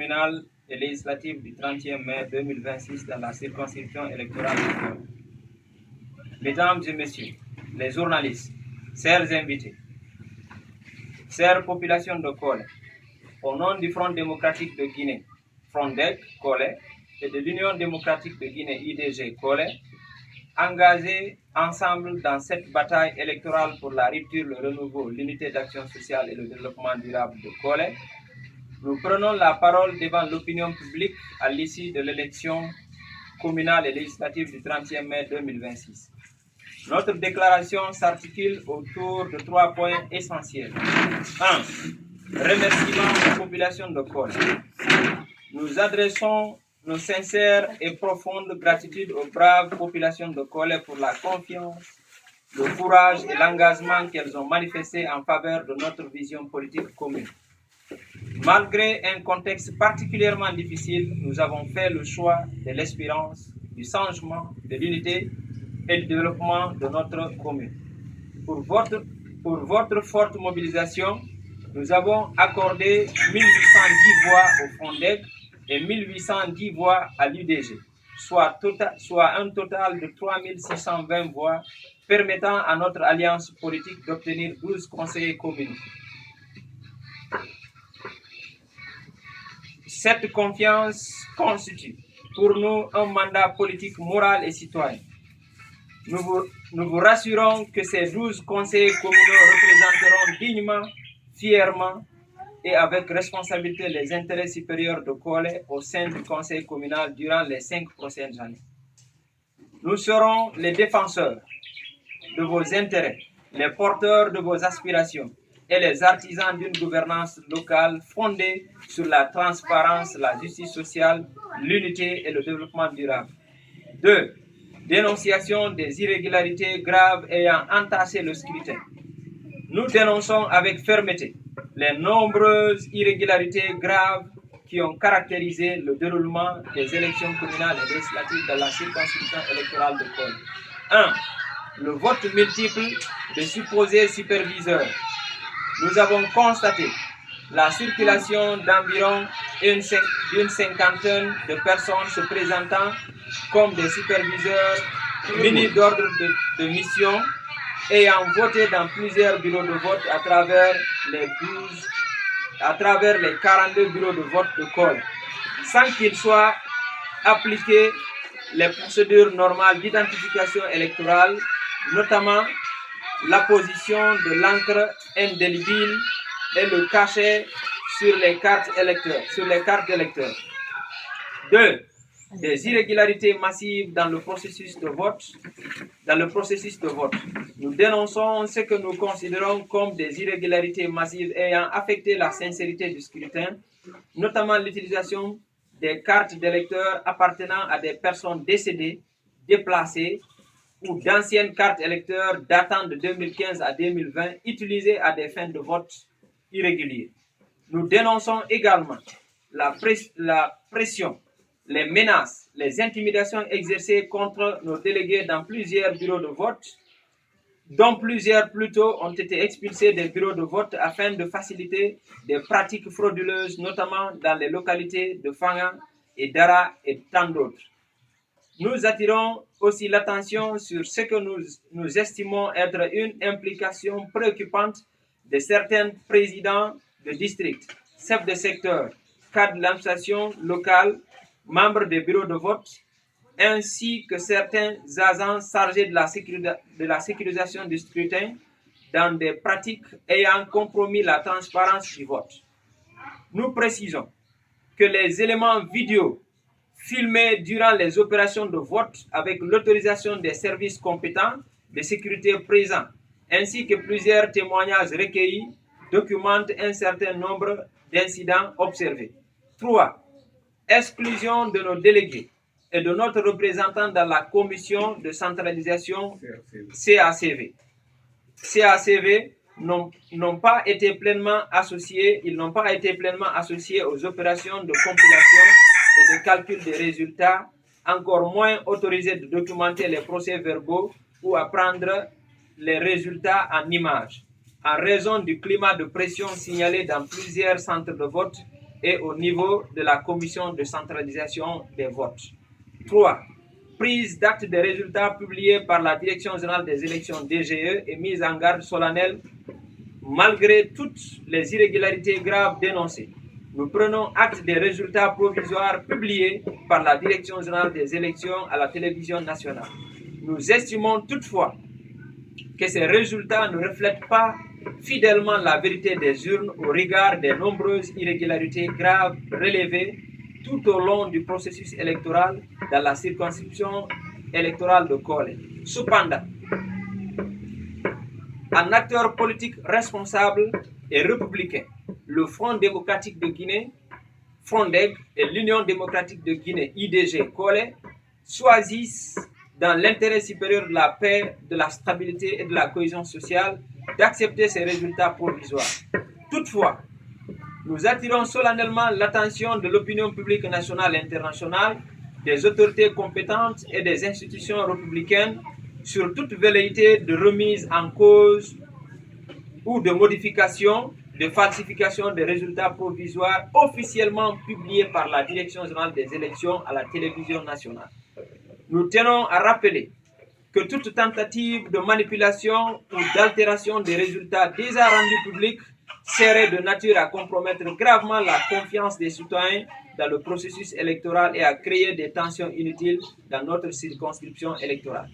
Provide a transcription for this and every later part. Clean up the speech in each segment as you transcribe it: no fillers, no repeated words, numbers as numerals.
communales et législatives du 30e mai 2026 dans la circonscription électorale de Kole. Mesdames et messieurs, les journalistes, chers invités, chères populations de Kole, au nom du Front démocratique de Guinée, FRONDEG Kole, et de l'Union démocratique de Guinée, IDG Kole, engagés ensemble dans cette bataille électorale pour la rupture, le renouveau, l'unité d'action sociale et le développement durable de Kole, nous prenons la parole devant l'opinion publique à l'issue de l'élection communale et législative du 30e mai 2026. Notre déclaration s'articule autour de 3 points essentiels. 1. Remerciement aux populations de Kole. Nous adressons nos sincères et profondes gratitudes aux braves populations de Kole pour la confiance, le courage et l'engagement qu'elles ont manifesté en faveur de notre vision politique commune. Malgré un contexte particulièrement difficile, nous avons fait le choix de l'espérance, du changement, de l'unité et du développement de notre commune. Pour votre forte mobilisation, nous avons accordé 1810 voix au FRONDEG et 1810 voix à l'UDG, soit un total de 3620 voix permettant à notre alliance politique d'obtenir 12 conseillers communaux. Cette confiance constitue pour nous un mandat politique moral et citoyen. Nous vous rassurons que ces 12 conseillers communaux représenteront dignement, fièrement et avec responsabilité les intérêts supérieurs de Kole au sein du conseil communal durant les 5 prochaines années. Nous serons les défenseurs de vos intérêts, les porteurs de vos aspirations et les artisans d'une gouvernance locale fondée sur la transparence, la justice sociale, l'unité et le développement durable. 2. Dénonciation des irrégularités graves ayant entaché le scrutin. Nous dénonçons avec fermeté les nombreuses irrégularités graves qui ont caractérisé le déroulement des élections communales et législatives dans la circonscription électorale de Kole. 1. Le vote multiple de supposés superviseurs. Nous avons constaté la circulation d'environ une cinquantaine de personnes se présentant comme des superviseurs munis d'ordre de mission ayant voté dans plusieurs bureaux de vote à travers les 42 bureaux de vote de Kole, sans qu'il soit appliqué les procédures normales d'identification électorale, notamment l'apposition de l'encre indélébile et le cachet sur les cartes d'électeurs. 2. Des irrégularités massives dans le processus de vote. Nous dénonçons ce que nous considérons comme des irrégularités massives ayant affecté la sincérité du scrutin, notamment l'utilisation des cartes d'électeurs appartenant à des personnes décédées, déplacées ou d'anciennes cartes électeurs datant de 2015 à 2020 utilisées à des fins de vote irréguliers. Nous dénonçons également la pression, les menaces, les intimidations exercées contre nos délégués dans plusieurs bureaux de vote, dont plusieurs plutôt ont été expulsés des bureaux de vote afin de faciliter des pratiques frauduleuses, notamment dans les localités de Fanga et Dara et tant d'autres. Nous attirons aussi l'attention sur ce que nous estimons être une implication préoccupante de certains présidents de district, chefs de secteur, cadres de l'administration locale, membres des bureaux de vote, ainsi que certains agents chargés de la sécurisation du scrutin dans des pratiques ayant compromis la transparence du vote. Nous précisons que les éléments vidéo filmés durant les opérations de vote avec l'autorisation des services compétents de sécurité présents, ainsi que plusieurs témoignages recueillis, documentent un certain nombre d'incidents observés. 3. Exclusion de nos délégués et de notre représentant dans la commission de centralisation CACV. CACV n'ont pas été pleinement associés aux opérations de compilation et de calcul des résultats, encore moins autorisés de documenter les procès-verbaux ou à prendre les résultats en images, en raison du climat de pression signalé dans plusieurs centres de vote et au niveau de la commission de centralisation des votes. 3. Prise d'acte des résultats publiés par la Direction générale des élections DGE et mise en garde solennelle malgré toutes les irrégularités graves dénoncées. Nous prenons acte des résultats provisoires publiés par la Direction générale des élections à la télévision nationale. Nous estimons toutefois que ces résultats ne reflètent pas fidèlement la vérité des urnes au regard des nombreuses irrégularités graves relevées tout au long du processus électoral dans la circonscription électorale de Kolé. Cependant, un acteur politique responsable et républicain, le Front démocratique de Guinée, FRONDEG, et l'Union démocratique de Guinée, IDG Kolé, choisissent dans l'intérêt supérieur de la paix, de la stabilité et de la cohésion sociale d'accepter ces résultats provisoires. Toutefois, nous attirons solennellement l'attention de l'opinion publique nationale et internationale, des autorités compétentes et des institutions républicaines sur toute velléité de remise en cause ou de modification, de falsification des résultats provisoires officiellement publiés par la Direction générale des élections à la télévision nationale. Nous tenons à rappeler que toute tentative de manipulation ou d'altération des résultats déjà rendus publics serait de nature à compromettre gravement la confiance des citoyens dans le processus électoral et à créer des tensions inutiles dans notre circonscription électorale.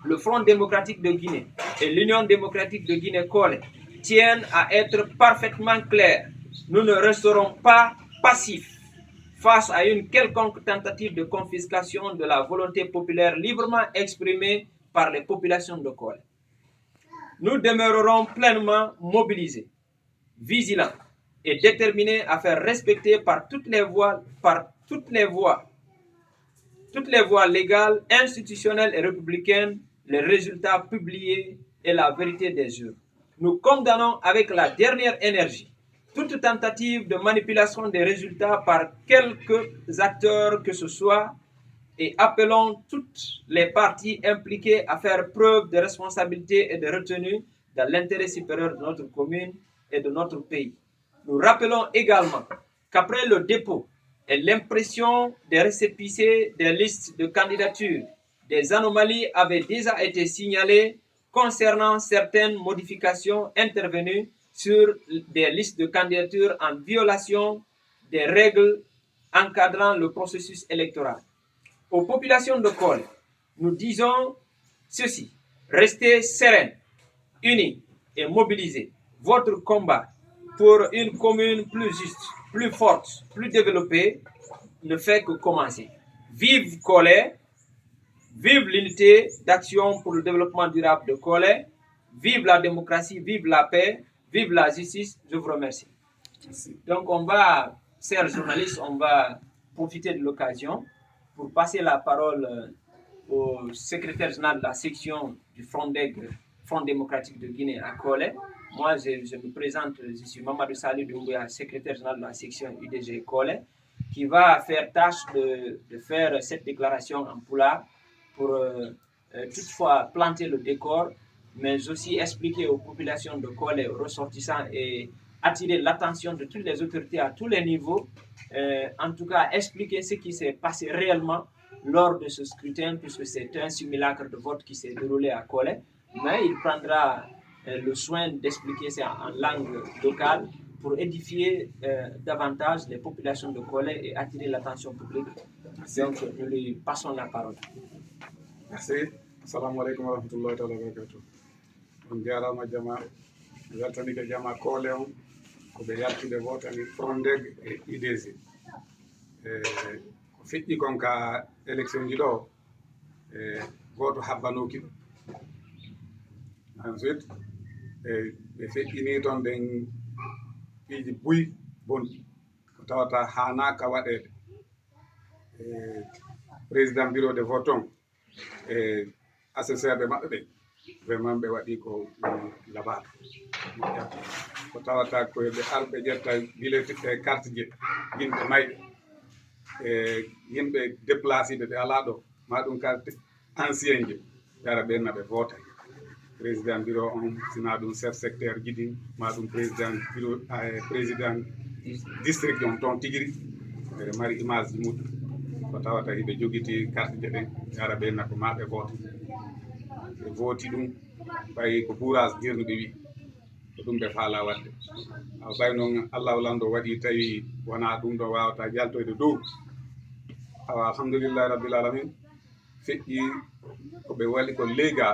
Le Front démocratique de Guinée et l'Union démocratique de Guinée-Kolé tiennent à être parfaitement clairs. Nous ne resterons pas passifs face à une quelconque tentative de confiscation de la volonté populaire librement exprimée par les populations de Kolé. Nous demeurerons pleinement mobilisés, vigilants et déterminés à faire respecter par toutes les voies légales, institutionnelles et républicaines les résultats publiés et la vérité des urnes. Nous condamnons avec la dernière énergie toute tentative de manipulation des résultats par quelques acteurs que ce soit et appelons toutes les parties impliquées à faire preuve de responsabilité et de retenue dans l'intérêt supérieur de notre commune et de notre pays. Nous rappelons également qu'après le dépôt et l'impression des récépissés des listes de candidature, des anomalies avaient déjà été signalées concernant certaines modifications intervenues sur des listes de candidature en violation des règles encadrant le processus électoral. Aux populations de Kolé, nous disons ceci: restez sereines, unis et mobilisés. Votre combat pour une commune plus juste, plus forte, plus développée ne fait que commencer. Vive Kolé, vive l'unité d'action pour le développement durable de Kolé, vive la démocratie, vive la paix, vive la justice. Je vous remercie. Merci. Donc chers journalistes, on va profiter de l'occasion pour passer la parole au secrétaire général de la section du Front démocratique de Guinée à Kolé. Moi, je me présente, je suis Mamadou Salih Doumbouya, secrétaire général de la section UDG Kolé, qui va faire tâche de faire cette déclaration en Pulaar pour toutefois planter le décor, mais aussi expliquer aux populations de Kolé, aux ressortissants et attirer l'attention de toutes les autorités à tous les niveaux, en tout cas expliquer ce qui s'est passé réellement lors de ce scrutin, puisque c'est un simulacre de vote qui s'est déroulé à Kolé, mais il prendra le soin d'expliquer ça en langue locale pour édifier davantage les populations de Kolé et attirer l'attention publique. Merci. Donc nous lui passons la parole. Merci. Assalamu alaikum wa rahmatullahi wa barakatuh. On jarama jama weltani ko jama Kolé on ko ɓe yaltude votani FRONDEG e IDG. Ko feƴƴi kon ka élection ji ɗo goto habbanoki ɗum. Ensuite ɓe feƴƴini toon ɓen piiji buy bonɗi ko tawata hanaka waɗede. Président bureau de vote on assesseur ɓe maɓɓe ɓe vraiment ɓe waɗi ko labaɗo ko tawata koɓe arɓe ƴetta guilete carte je yimɓe mayɓe yimɓe déplacé ɓe ala ɗo ma ɗum carte ancien je yara ɓenna ɓe voota. Président bureau on sina ɗum chef secteur jiɗin ma ɗum président bureau président district on toon tigiri eɓe mari image ji muɗum ko tawata hiɓe jogiti carte je ɗen ara ɓe nako maɓe vote ɓe vooti ɗum ɓayi ko bourage dirno ɓe wi ko ɗum ɓe faala wadde aw ɓay noon allah lando waɗi tawi wona ɗum ɗo wawata jaltoyde dow awa alhamdulillahi rabbil alamin feƴƴi koɓe waɗi ko lega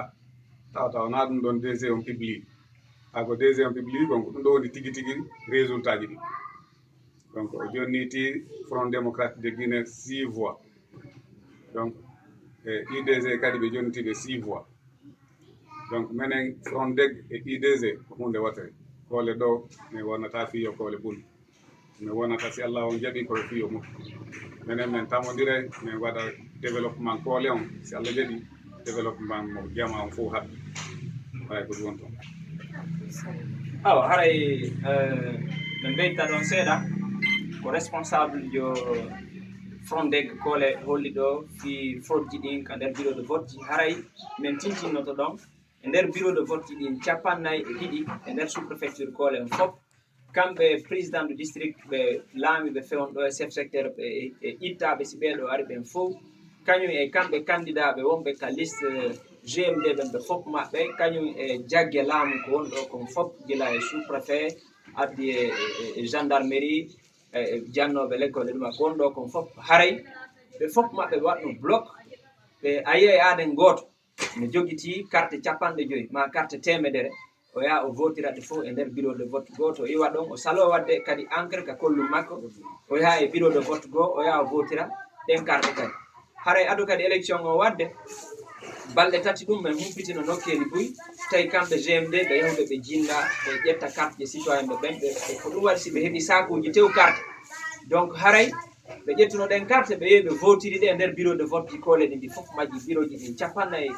tawata wona ɗum ɗon DG on publie ako DG on publie donc ɗum ɗo woni tigui tigui résultat ji ɗi donc o jonniti Front démocratique de Guinée 6 voix donc IDG kadi ɓe jonnitiɓe 6 voix donc minen Frondeg e IDG ko hunde wotere koole ɗo mi wonata fiyo koole bul mi wonata si Allah on jaɓi koye fiyo mum minen min tamodire min waɗa développement koole on si Allah jaɓi développement mo jama on fof haɓɓi way ko ɗum toon awa haray min ɓeyta ɗon seeɗa ko responsable jo Frondeg koole holli ɗo fi fraude ji ɗin ka nder bureau de vote ji haray min tintinnoto ɗon e nder bureau de vote ji ɗin 42 e nder sous préfecture koole en fof kamɓe président du district ɓe laami ɓe fewon ɗo e chef secteur ɓe e ittaɓe si ɓeɗo ari ɓen fof kañum e kamɓe candidat ɓe wonɓe ka liste GMD ɓen ɓe fof maɓɓe kañum e jagge laamu ko woni ɗo kon fof gila e sous préfet addi e gendarmerie e jannoɓe l'école ɗuma ko woni ɗo kon fof haray ɓe fof maɓɓe ɓe waɗno bloc ɓe ayi e aden gooto ne jogiti carte 50 ma carte temedere o yaha o votiraɗe fof e nder bureau de vote goto o iwa ɗon o salo wadde kadi encre ka kollum makko o yaha e bureau de vote goo o yaha o votira ɗen carte kadi haray adu kadi élection o wadde balɗe tati ɗum min humpitino nokkeli boyi tawi kamɓe GMD ɓe yahde ɓe jinda ɓe ƴetta carte je citoyen ɓe ɓen ko ɗum waɗi si ɓe heeɓi sakuji tew carte donc haray ɓe ƴettuno ɗen carte ɓe yehi ɓe votiri ɗe e nder bureau de vote ji koole ɗi ndi fof majji bureau ji ɗin 51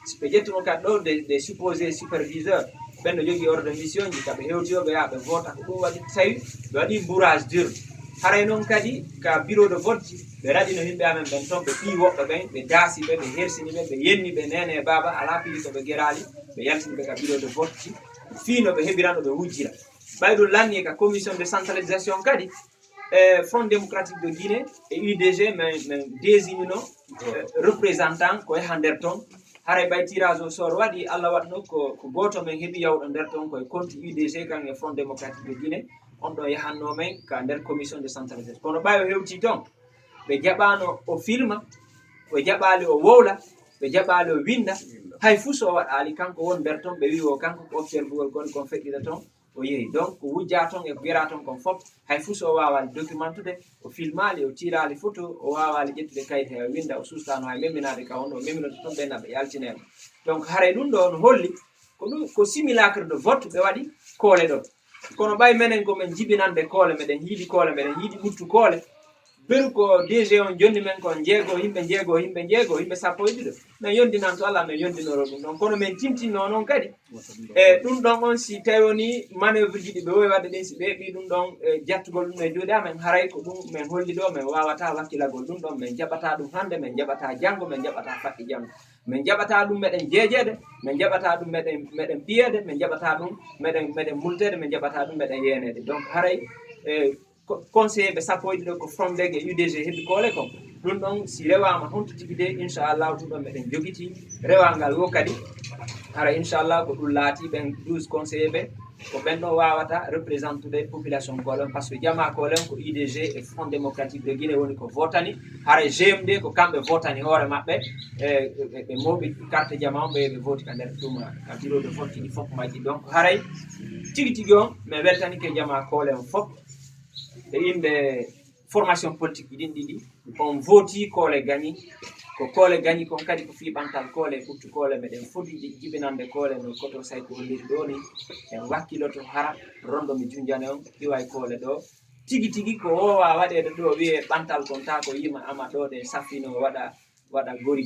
si ɓe ƴettuno kadi ɗo des supposé superviseur ɓen no jogui ordre de mission ji kaɓe hewtiyoɓe yaha ɓe vota ko ɗum waɗi tawi ɓe waɗi bourrage dur haray noon kadi ka bureau de vote ji ɓe raɗino yimɓe amen ɓen toon ɓe ɓi woɓɓe ɓen ɓe daasi ɓe ɓe hersiniɓe ɓe yenni ɓe nene e baba ala pili ko ɓe guerali ɓe yaltiniɓe ka bureau de vote ji fiino ɓe heɓirano ɓe wujjira ɓayɗum lanni ka commission de centralisation kadi Front démocratique de Guinée et UDG min désigne no représentant ko yaha nder toon haray ɓay tirage au sort waɗi Allah waɗno ko goto men heeɓi yawɗo nder toon koye compte UDG kan e Front démocratique de Guinée on ɗo yahanno men ka nder commission de centralisation kono ɓawi o hewti toon ɓe jaɓano o filma ɓe jaɓali o wowla ɓe jaɓali o winda hay fuu so waɗali kanko won nder toon ɓe wi o kanko ko observeur goni kon feƴƴita toon o yeehi donc ko wujja toon e ko wiyata toon kon fof hay fuu so wawali documentude o filmali o tirali photo o wawali ƴettude kayit he o winda o sustano hay memminade ka on o memminode toon ɓenna ɓe yaltinema donc haray ɗum ɗo no holli ko ɗum ko simulacre de vote ɓe waɗi koole ɗo kono ɓay menen komin jibinande koole meɗen yiiɗi koole meɗen yiiɗi ɓurtu koole beru ko DG on jonni men kon yimɓe yimɓe sappo e ɗiɗo min yondinan to Allah min yondinoro ɗum ɗon kono min timtinno noon kadi e ɗum ɗon on si tawi woni manœuvre ji ɗi ɓe wowi wadde ɗin si ɓe heeɓi ɗum ɗon jattugol ɗum e juuɗe amen haray ko ɗum min holli ɗo min wawata wakkilagol ɗum ɗon min jaɓata ɗum hande min jaɓata janggo min jaɓata faɗɗi janggo min jaɓata ɗum meɗen jeejeede min jaɓata ɗum meɗen piyede min jaɓata ɗum meɗen multede min jaɓata ɗum meɗen yenede donc haray conseillé ɓe sappo e ɗiɗo ko Frondeg e UDG heeɓi koole kon ɗum ɗon si rewama honto tigui de inchallah ɗum ɗon meɗen joguiti rewangal wo kadi hara inchallah ko ɗum laati ɓen 12 conseillé ɓe ko ɓen ɗon wawata représentude population kolen par ce que jama kolen ko IDG e Front démocratique de Guinée woni ko votani hara GMD ko kamɓe votani hoore maɓɓe ɓe moɓi carte jama on ɓe voti ka nder ɗum ka bureau de vote ɗi fof majji donc haray tigui tigui on mi weltanike jama kolen fof e inde formation politique ɗin ɗiɗi on voti koole gagni ko koole gagni kon kadi ko fiɓantal koole ɓurtu koole meɗen foti jibinande koole no koto say ko holliri ɗo ni en wakkiloto hara rondo mi junjane on iway koole ɗo tigui tigui ko wowa waɗede ɗo wiye ɓantal kon ta ko yima ama ɗo ɗe safino waɗa gori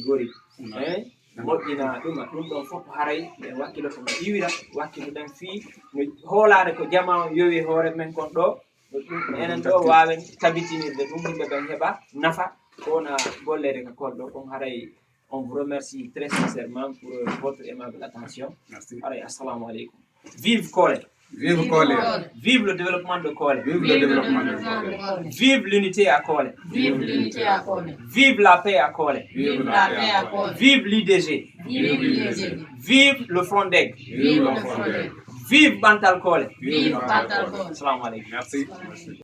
moƴƴina ɗuma ɗum ɗon fof haray en wakkiloto no iwira wakkiloɗen fi no hoolare ko jama on yowi hoore men kon ɗo enen ɗo wawen tabitinirde ɗum yimɓe ɓen heeɓa nafa kowona gollede ka kolɗo kon haray on vous remercie très sincèrement pour votre aimable attention haray assalamu aleykum vive Kole. Vive Kole. Vive le développement de Kole. Vive le développement de Kole. Vive l'unité à Kole. Vive l'unité à Kole. Vive la paix à Kole. Vive la paix à Kole. Vive l'IDG. Vive l'IDG. Vive le Frondeg. Vive le Frondeg. Vive Bantal Kole. Vive Bantal Kole. Salam alaikum. Merci.